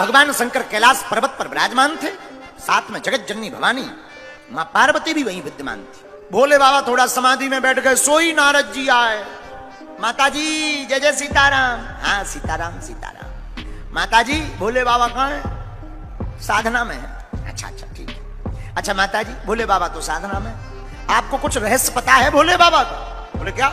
भगवान शंकर कैलाश पर्वत पर विराजमान थे, साथ में जगत जननी भवानी मां पार्वती भी वहीं विद्यमान थी। भोले बाबा थोड़ा समाधि में बैठ गए, सोई नारद जी आए। माता जी जय जय सीताराम। हाँ सीताराम सीताराम। माता जी भोले बाबा कहाँ है? साधना में है। अच्छा अच्छा ठीक है। अच्छा माता जी भोले बाबा तो साधना में, आपको कुछ रहस्य पता है भोले बाबा का? बोले क्या?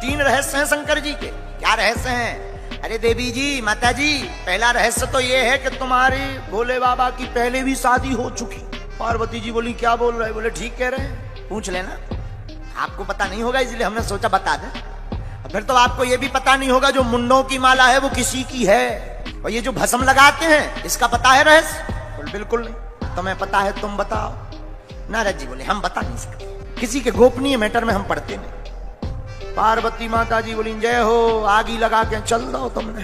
3 रहस्य हैं शंकर जी के। क्या रहस्य हैं? अरे देवी जी माता जी, पहला रहस्य तो ये है कि तुम्हारे भोले बाबा की पहले भी शादी हो चुकी। पार्वती जी बोली क्या बोल रहे? बोले ठीक कह रहे हैं, पूछ लेना। आपको पता नहीं होगा इसलिए हमने सोचा बता दें। फिर तो आपको ये भी पता नहीं होगा जो मुंडों की माला है वो किसी की है, और ये जो भस्म लगाते हैं इसका पता है रहस्य? बोले बिल्कुल नहीं। तुम्हें पता है तुम बताओ। नारद जी बोले हम बता नहीं सकते, किसी के गोपनीय मैटर में हम पढ़ते नहीं। पार्वती माता जी बोली जय हो, आगी लगा के चल दो, तुमने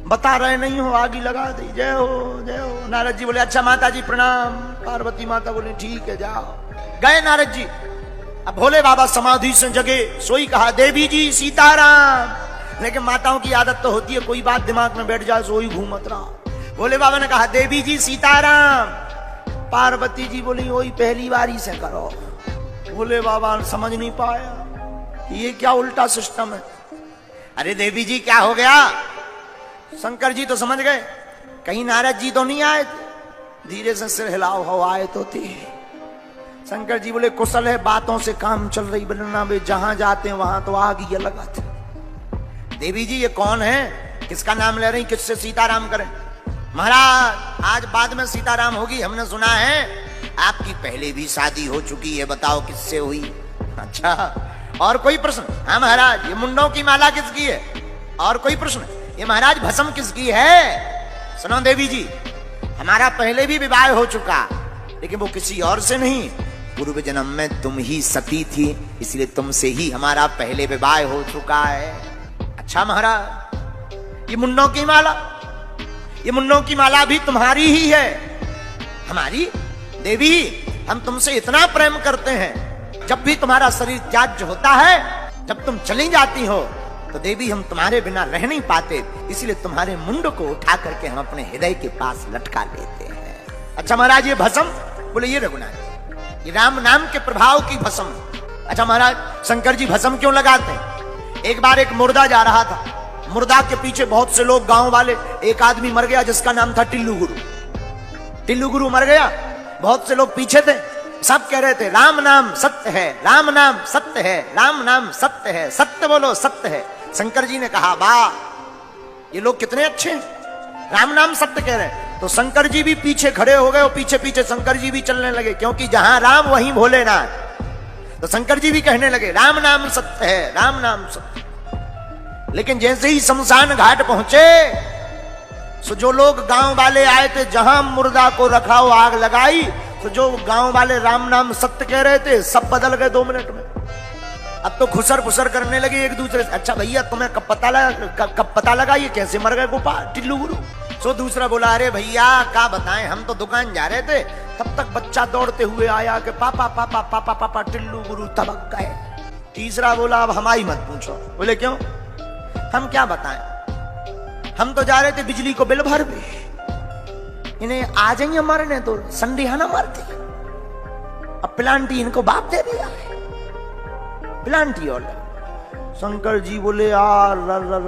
बता रहे नहीं हो, आगी लगा दी, जय हो जय हो। नारद जी बोले अच्छा माता जी प्रणाम। पार्वती माता बोली ठीक है जाओ। गए नारद जी। अब भोले बाबा समाधि से जगे, सोई कहा देवी जी सीताराम। लेकिन माताओं की आदत तो होती है कोई बात दिमाग में बैठ जाए सोई घूमत रहा। भोले बाबा ने कहा देवी जी सीताराम। पार्वती जी बोली वही पहली बारी से करो। भोले बाबा समझ नहीं पाया ये क्या उल्टा सिस्टम है। अरे देवी जी क्या हो गया? शंकर जी तो समझ गए कहीं नारद जी तो नहीं आए थे। धीरे से सिर हिलाओ, हो आए तो थे। शंकर जी बोले कुशल है, बातों से काम चल रही बनना बे, जहां जाते हैं वहां तो आग ही लगा था। देवी जी ये कौन है, किसका नाम ले रही, किससे सीताराम करें? महाराज आज बाद में सीताराम होगी, हमने सुना है आपकी पहले भी शादी हो चुकी है, बताओ किससे हुई? अच्छा और कोई प्रश्न? हाँ महाराज ये मुंडों की माला किसकी है? और कोई प्रश्न? ये महाराज भस्म किसकी है? सुनो देवी जी हमारा पहले भी विवाह हो चुका, लेकिन वो किसी और से नहीं, पूर्व जन्म में तुम ही सती थी, इसलिए तुमसे ही हमारा पहले विवाह हो चुका है। अच्छा महाराज ये मुंडों की माला, ये मुंडों की माला भी तुम्हारी ही है? हमारी? देवी हम तुमसे इतना प्रेम करते हैं, जब भी तुम्हारा शरीर त्याज्य होता है, जब तुम चली जाती हो तो देवी हम तुम्हारे बिना रह नहीं पाते, इसलिए तुम्हारे मुंड को उठा करके हम अपने हृदय के पास लटका लेते हैं। अच्छा महाराज ये भस्म? बोले ये रघुनाथ ये राम नाम के प्रभाव की भस्म। अच्छा महाराज शंकर जी भस्म क्यों लगाते हैं? एक बार एक मुर्दा जा रहा था, मुर्दा के पीछे बहुत से लोग गांव वाले, एक आदमी मर गया जिसका नाम था टिल्लू गुरु। टिल्लू गुरु मर गया, बहुत से लोग पीछे थे, सब कह रहे थे राम नाम सत्य है, राम नाम सत्य है, राम नाम सत्य है, सत्य बोलो सत्य है। शंकर जी ने कहा वाह ये लोग कितने अच्छे हैं, राम नाम सत्य कह रहे हैं। तो शंकर जी भी पीछे खड़े हो गए और पीछे पीछे शंकर जी भी चलने लगे, क्योंकि जहां राम वहीं भोलेनाथ। तो शंकर जी भी कहने लगे राम नाम सत्य है, राम नाम सत्य। लेकिन जैसे ही शमशान घाट पहुंचे तो जो लोग गांव वाले आए थे, जहां मुर्दा को रखा हो आग लगाई, तो जो गांव वाले राम नाम सत्य कह रहे थे सब बदल गए 2 मिनट में। अब तो खुसर फुसर करने लगे एक दूसरे से। अच्छा भैया तुम्हें कब पता लगा ये कैसे मर गए गोपाल टिल्लू गुरु? सो दूसरा बोला अरे भैया क्या बताएं, हम तो दुकान जा रहे थे, तब तक बच्चा दौड़ते हुए आया कि पापा पापा पापा पापा टिल्लू गुरु तबक गए। तीसरा बोला अब हमारी मत पूछो। बोले क्यों? हम क्या बताएं, हम तो जा रहे थे बिजली को बिल भर भी, इन्हें आ जाएंगे मरने तो संडे ना मरते। अब प्लांटी इनको बाप दे दिया है, प्लांटी। और शंकर जी बोले यार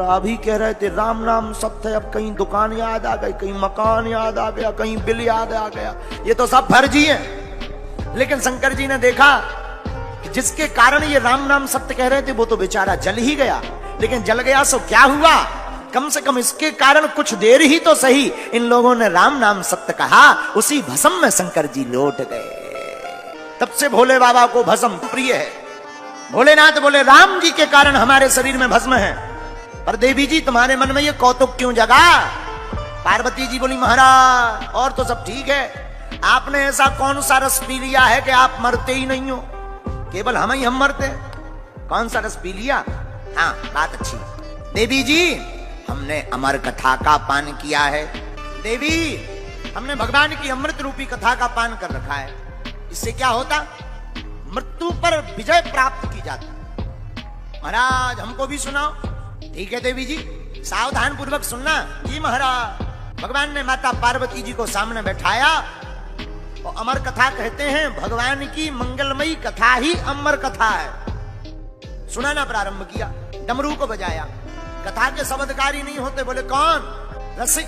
अभी कह रहे थे राम नाम सत्य है, अब कहीं दुकान याद आ गई, कहीं मकान याद आ गया, कहीं बिल याद आ गया, ये तो सब फर्जी है। लेकिन शंकर जी ने देखा कि जिसके कारण ये राम नाम सत्य कह रहे थे वो तो बेचारा जल ही गया। लेकिन जल गया सो क्या हुआ, कम से कम इसके कारण कुछ देर ही तो सही इन लोगों ने राम नाम सत्य कहा, उसी भस्म में शंकर जी लौट गए। तब से भोले बाबा को भस्म प्रिय है। भोलेनाथ बोले राम जी के कारण हमारे शरीर में भस्म है, पर देवी जी तुम्हारे मन में ये कौतुक क्यों जगा? पार्वती जी बोली महाराज और तो सब ठीक है, आपने ऐसा कौन सा रस पी लिया है कि आप मरते ही नहीं हो, केवल हम मरते। कौन सा रस पी लिया? हाँ बात अच्छी। देवी जी हमने अमर कथा का पान किया है। देवी हमने भगवान की अमृत रूपी कथा का पान कर रखा है, इससे क्या होता? मृत्यु पर विजय प्राप्त की जाती। महाराज हमको भी सुनाओ। ठीक है देवी जी सावधान पूर्वक सुनना। जी महाराज भगवान ने माता पार्वती जी को सामने बैठाया और अमर कथा कहते हैं भगवान की मंगलमयी कथा ही अमर कथा है। सुनाना प्रारंभ किया, डमरू को बजाया। कथा के शब्दकारी नहीं होते, बोले कौन? रसिक,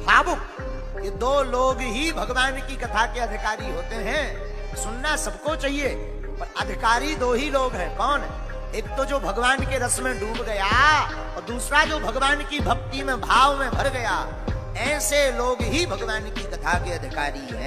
भावुक। ये दो लोग ही भगवान की कथा के अधिकारी होते हैं। सुनना सबको चाहिए, पर अधिकारी दो ही लोग हैं। कौन? एक तो जो भगवान के रस में डूब गया और दूसरा जो भगवान की भक्ति में भाव में भर गया। ऐसे लोग ही भगवान की कथा के अधिकारी हैं।